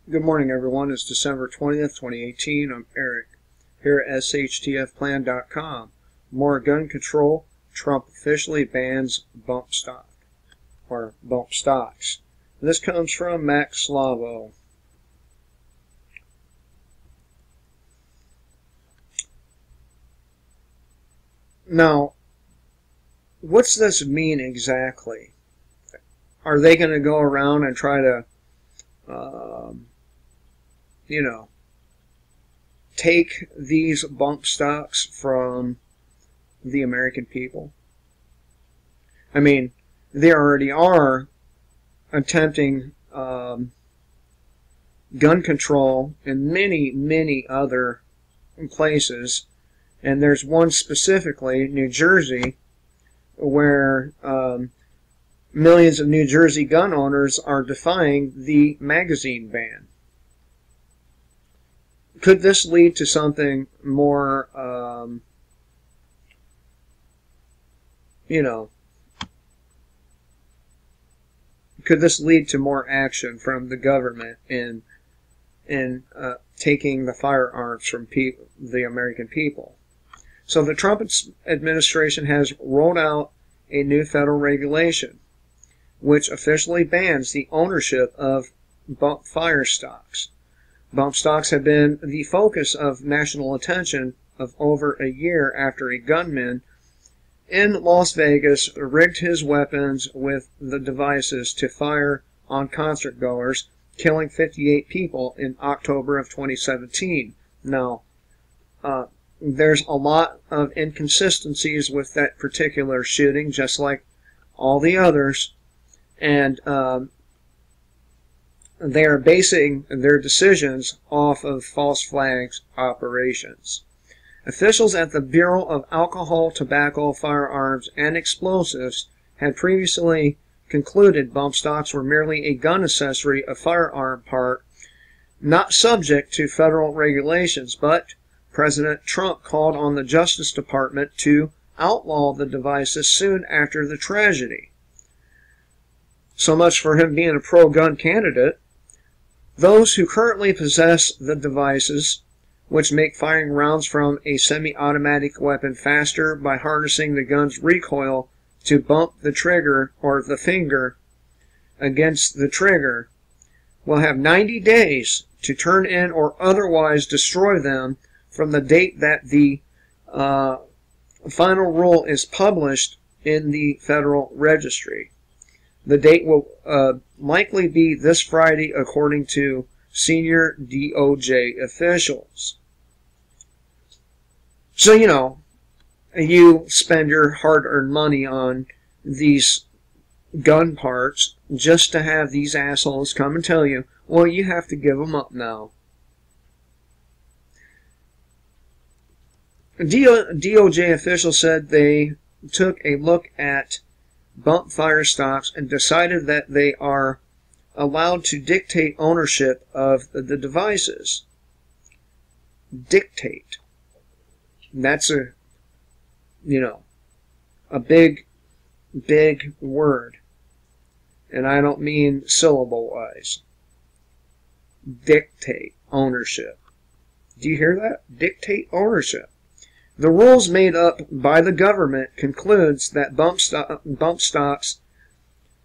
Good morning, everyone. It's December 20th, 2018. I'm Eric, here at shtfplan.com. More gun control. Trump officially bans bump stock, or bump stocks. This comes from Max Slavo. Now, what's this mean exactly? Are they going to go around and try to take these bump stocks from the American people? I mean, they already are attempting gun control in many other places, and there's one specifically, New Jersey, where millions of New Jersey gun owners are defying the magazine ban. Could this lead to something more, could this lead to more action from the government in taking the firearms from the American people? So the Trump administration has rolled out a new federal regulation which officially bans the ownership of bump fire stocks. Bump stocks have been the focus of national attention of over a year after a gunman in Las Vegas rigged his weapons with the devices to fire on concert goers, killing 58 people in October of 2017. Now, there's a lot of inconsistencies with that particular shooting, just like all the others, and they are basing their decisions off of false flags operations. Officials at the Bureau of Alcohol, Tobacco, Firearms, and Explosives had previously concluded bump stocks were merely a gun accessory, a firearm part, not subject to federal regulations, but President Trump called on the Justice Department to outlaw the devices soon after the tragedy. So much for him being a pro-gun candidate. Those who currently possess the devices, which make firing rounds from a semi-automatic weapon faster by harnessing the gun's recoil to bump the trigger or the finger against the trigger, will have 90 days to turn in or otherwise destroy them from the date that the final rule is published in the Federal Registry. The date will likely be this Friday, according to senior DOJ officials. So, you spend your hard-earned money on these gun parts just to have these assholes come and tell you, well, you have to give them up now. DOJ officials said they took a look at bump fire stocks and decided that they are allowed to dictate ownership of the devices. Dictate. That's a big word. And I don't mean syllable-wise. Dictate ownership. Do you hear that? Dictate ownership. The rules made up by the government concludes that bump stocks,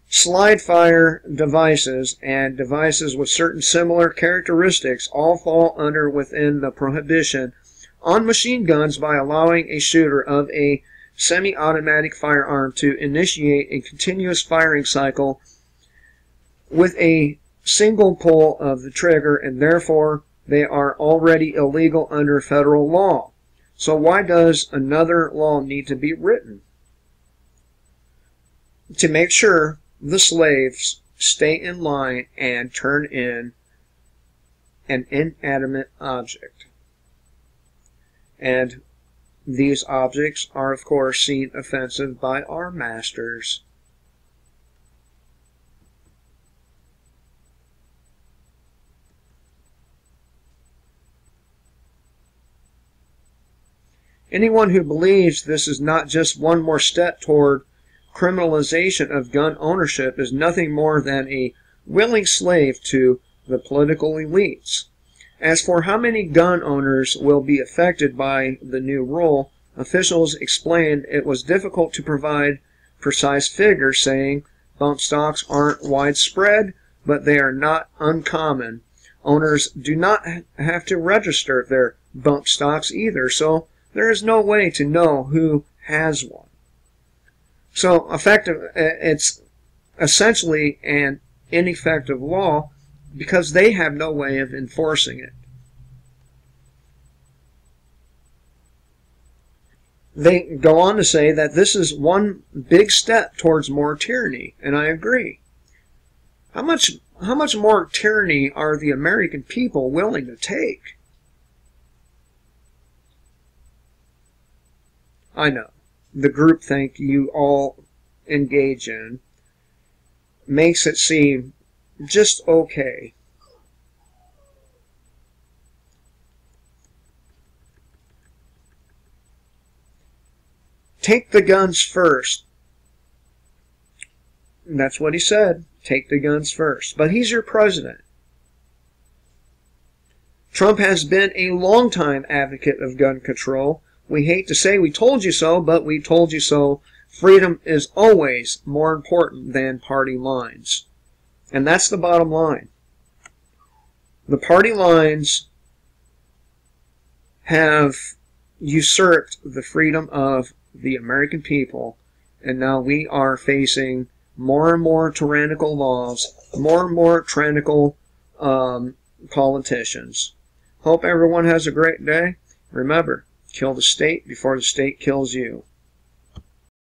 slide fire devices, and devices with certain similar characteristics all fall under within the prohibition on machine guns by allowing a shooter of a semi-automatic firearm to initiate a continuous firing cycle with a single pull of the trigger, and therefore they are already illegal under federal law. So why does another law need to be written? To make sure the slaves stay in line and turn in an inanimate object. And these objects are, of course, seen offensive by our masters. Anyone who believes this is not just one more step toward criminalization of gun ownership is nothing more than a willing slave to the political elites. As for how many gun owners will be affected by the new rule, officials explained it was difficult to provide precise figures, saying bump stocks aren't widespread, but they are not uncommon. Owners do not have to register their bump stocks either, so there is no way to know who has one. So it's essentially an ineffective law because they have no way of enforcing it. They go on to say that this is one big step towards more tyranny, and I agree. How much more tyranny are the American people willing to take? I know, the groupthink you all engage in makes it seem just okay. Take the guns first. That's what he said. Take the guns first. But he's your president. Trump has been a longtime advocate of gun control. We hate to say we told you so, but we told you so. Freedom is always more important than party lines. And that's the bottom line. The party lines have usurped the freedom of the American people, and now we are facing more and more tyrannical laws, more and more tyrannical politicians. Hope everyone has a great day. Remember, kill the state before the state kills you.